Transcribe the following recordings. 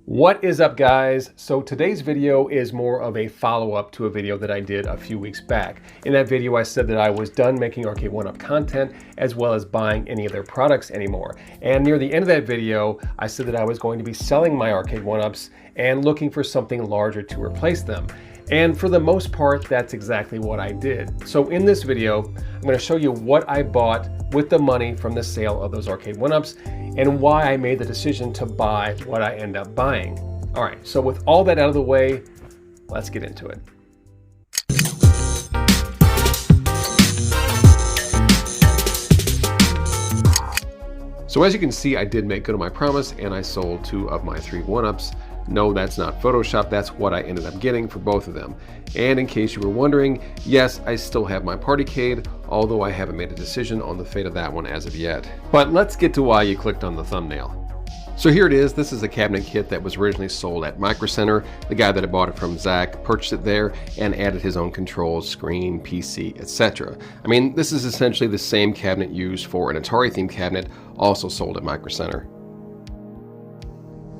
What is up, guys? So today's video is more of a follow-up to a video that I did a few weeks back. In that video, I said that I was done making Arcade1up content as well as buying any of their products anymore. And near the end of that video, I said that I was going to be selling my Arcade1ups and looking for something larger to replace them. And for the most part, that's exactly what I did. So in this video, I'm going to show you what I bought with the money from the sale of those Arcade1ups and why I made the decision to buy what I end up buying. All right, so with all that out of the way, let's get into it. So as you can see, I did make good on my promise and I sold 2 of my 3 1-ups. No, that's not Photoshop, that's what I ended up getting for both of them. And in case you were wondering, yes, I still have my Partycade, although I haven't made a decision on the fate of that one as of yet. But let's get to why you clicked on the thumbnail. So here it is. This is a cabinet kit that was originally sold at Micro Center. The guy that I bought it from, Zach, purchased it there and added his own controls, screen, PC, etc. I mean, this is essentially the same cabinet used for an Atari themed cabinet, also sold at Micro Center.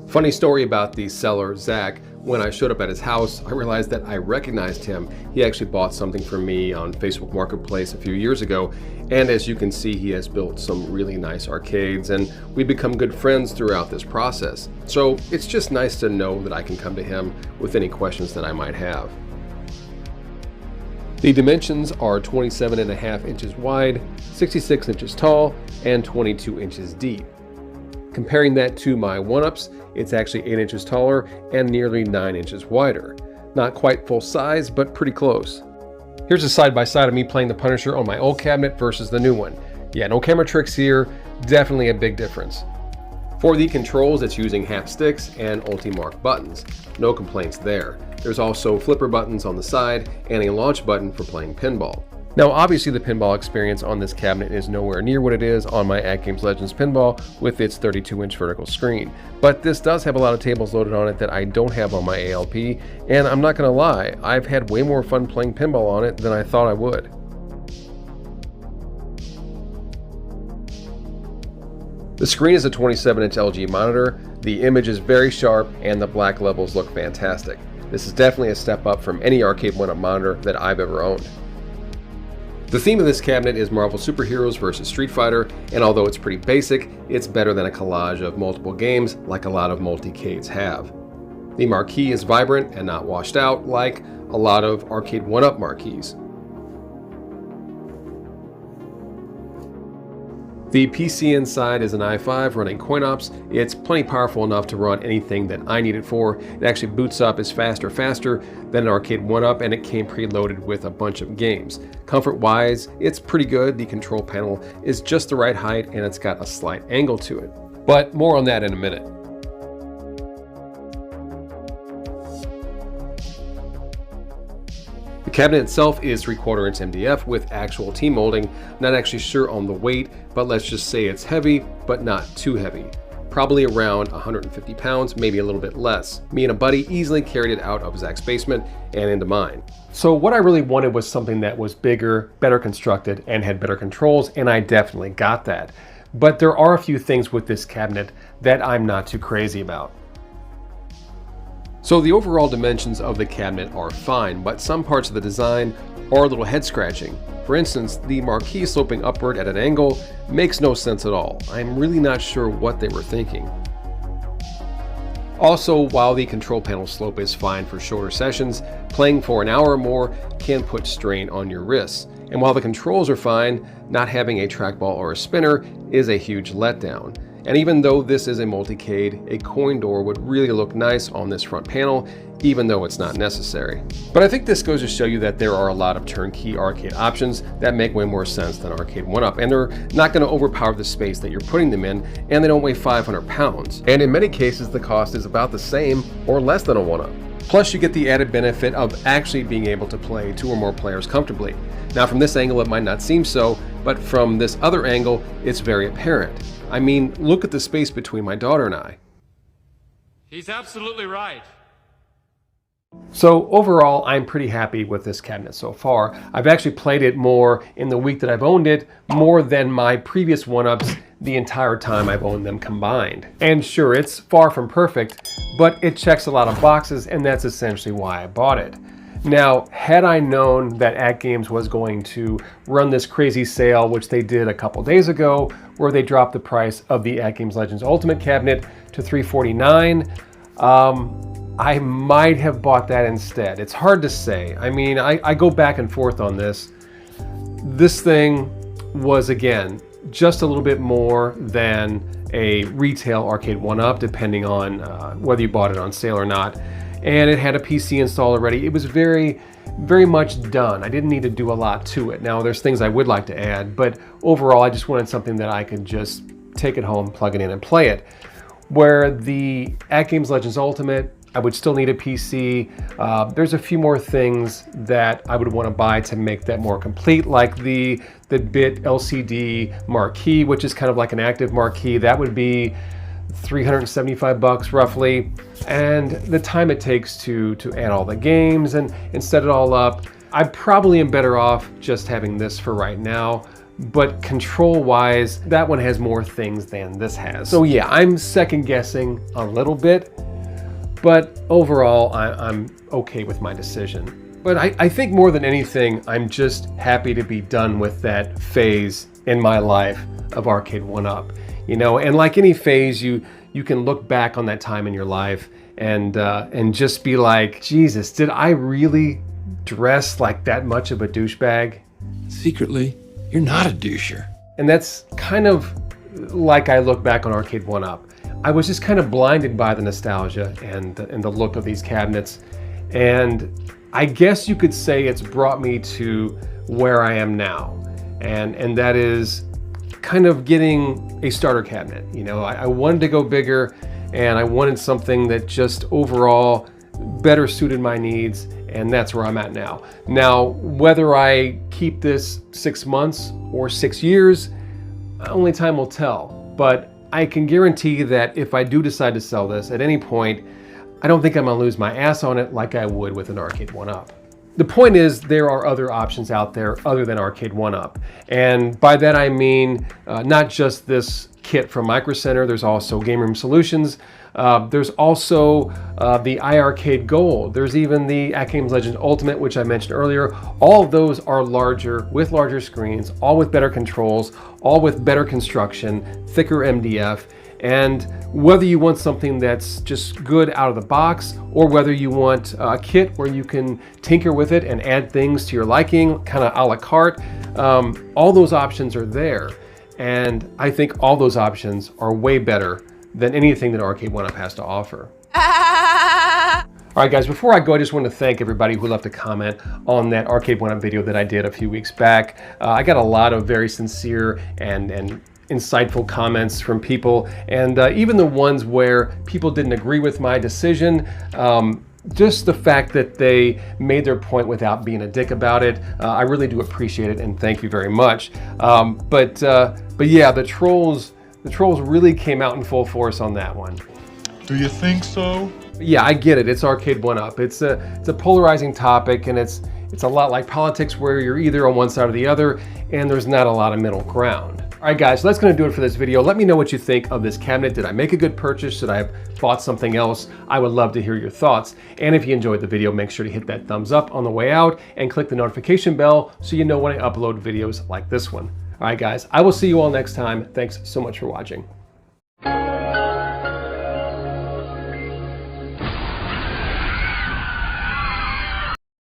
Funny story about the seller, Zach. When I showed up at his house, I realized that I recognized him. He actually bought something from me on Facebook Marketplace a few years ago. And as you can see, he has built some really nice arcades and we've become good friends throughout this process. So it's just nice to know that I can come to him with any questions that I might have. The dimensions are 27.5 inches wide, 66 inches tall, and 22 inches deep. Comparing that to my 1-ups, it's actually 8 inches taller and nearly 9 inches wider. Not quite full size, but pretty close. Here's a side-by-side of me playing the Punisher on my old cabinet versus the new one. Yeah, no camera tricks here, definitely a big difference. For the controls, it's using half sticks and Ultimark buttons. No complaints there. There's also flipper buttons on the side and a launch button for playing pinball. Now, obviously the pinball experience on this cabinet is nowhere near what it is on my AtGames Legends pinball with its 32-inch vertical screen. But this does have a lot of tables loaded on it that I don't have on my ALP, and I'm not gonna lie, I've had way more fun playing pinball on it than I thought I would. The screen is a 27-inch LG monitor, the image is very sharp, and the black levels look fantastic. This is definitely a step up from any Arcade1up monitor that I've ever owned. The theme of this cabinet is Marvel superheroes versus Street Fighter, and although it's pretty basic, it's better than a collage of multiple games like a lot of multi-cades have. The marquee is vibrant and not washed out like a lot of Arcade1up marquees. The PC inside is an i5 running CoinOps. It's plenty powerful enough to run anything that I need it for. It actually boots up as faster than an Arcade1up, and it came preloaded with a bunch of games. Comfort-wise, it's pretty good. The control panel is just the right height and it's got a slight angle to it. But more on that in a minute. The cabinet itself is 3/4 inch MDF with actual T-molding. Not actually sure on the weight, but let's just say it's heavy, but not too heavy. Probably around 150 pounds, maybe a little bit less. Me and a buddy easily carried it out of Zach's basement and into mine. So what I really wanted was something that was bigger, better constructed, and had better controls, and I definitely got that. But there are a few things with this cabinet that I'm not too crazy about. So the overall dimensions of the cabinet are fine, but some parts of the design are a little head scratching. For instance, the marquee sloping upward at an angle makes no sense at all. I'm really not sure what they were thinking. Also, while the control panel slope is fine for shorter sessions, playing for an hour or more can put strain on your wrists. And while the controls are fine, not having a trackball or a spinner is a huge letdown. And even though this is a multi-cade, a coin door would really look nice on this front panel, even though it's not necessary. But I think this goes to show you that there are a lot of turnkey arcade options that make way more sense than Arcade1up, and they're not going to overpower the space that you're putting them in, and they don't weigh 500 pounds. And in many cases, the cost is about the same or less than a 1-up. Plus, you get the added benefit of actually being able to play 2 or more players comfortably. Now, from this angle, it might not seem so, but from this other angle, it's very apparent. I mean, look at the space between my daughter and I. He's absolutely right. So overall, I'm pretty happy with this cabinet so far. I've actually played it more in the week that I've owned it, more than my previous 1-ups the entire time I've owned them combined. And sure, it's far from perfect, but it checks a lot of boxes, and that's essentially why I bought it. Now, had I known that AtGames was going to run this crazy sale, which they did a couple days ago, where they dropped the price of the AtGames Legends Ultimate cabinet to $349, I might have bought that instead. It's hard to say. I mean, I go back and forth on this. This thing was, again, just a little bit more than a retail Arcade1up, depending on whether you bought it on sale or not. And it had a PC installed already. It was very, very much done. I didn't need to do a lot to it. Now, there's things I would like to add, but overall, I just wanted something that I could just take it home, plug it in, and play it. Where the AtGames Legends Ultimate, I would still need a PC. There's a few more things that I would want to buy to make that more complete, like the BIT LCD marquee, which is kind of like an active marquee. That would be $375 roughly. And the time it takes to add all the games and set it all up, I probably am better off just having this for right now. But control-wise, that one has more things than this has. So yeah, I'm second guessing a little bit, but overall, I'm okay with my decision. But I think more than anything, I'm just happy to be done with that phase in my life of Arcade1up. You know, and like any phase, you can look back on that time in your life and just be like, Jesus, did I really dress like that much of a douchebag? Secretly, you're not a doucher. And that's kind of like I look back on Arcade1up. I was just kind of blinded by the nostalgia and the look of these cabinets. And I guess you could say it's brought me to where I am now. And that is kind of getting a starter cabinet. You know, I wanted to go bigger, and I wanted something that just overall better suited my needs, and that's where I'm at now. Now, whether I keep this 6 months or 6 years, only time will tell. But I can guarantee that if I do decide to sell this at any point, I don't think I'm gonna lose my ass on it like I would with an Arcade1up. The point is, there are other options out there other than Arcade1up. And by that I mean not just this kit from Micro Center, there's also Game Room Solutions. There's also the iArcade Gold. There's even the AtGames Legends Ultimate, which I mentioned earlier. All of those are larger, with larger screens, all with better controls, all with better construction, thicker MDF. And whether you want something that's just good out of the box, or whether you want a kit where you can tinker with it and add things to your liking, kind of a la carte, all those options are there. And I think all those options are way better than anything that Arcade1up has to offer. All right, guys, before I go, I just want to thank everybody who left a comment on that Arcade1up video that I did a few weeks back. I got a lot of very sincere and insightful comments from people, and even the ones where people didn't agree with my decision. Just the fact that they made their point without being a dick about it, I really do appreciate it, and thank you very much. But yeah, the trolls really came out in full force on that one. Do you think so? Yeah, I get it. It's Arcade1up. It's a polarizing topic, and it's a lot like politics, where you're either on one side or the other, and there's not a lot of middle ground. All right, guys, so that's going to do it for this video. Let me know what you think of this cabinet. Did I make a good purchase? Should I have bought something else? I would love to hear your thoughts. And if you enjoyed the video, make sure to hit that thumbs up on the way out and click the notification bell so you know when I upload videos like this one. All right, guys, I will see you all next time. Thanks so much for watching.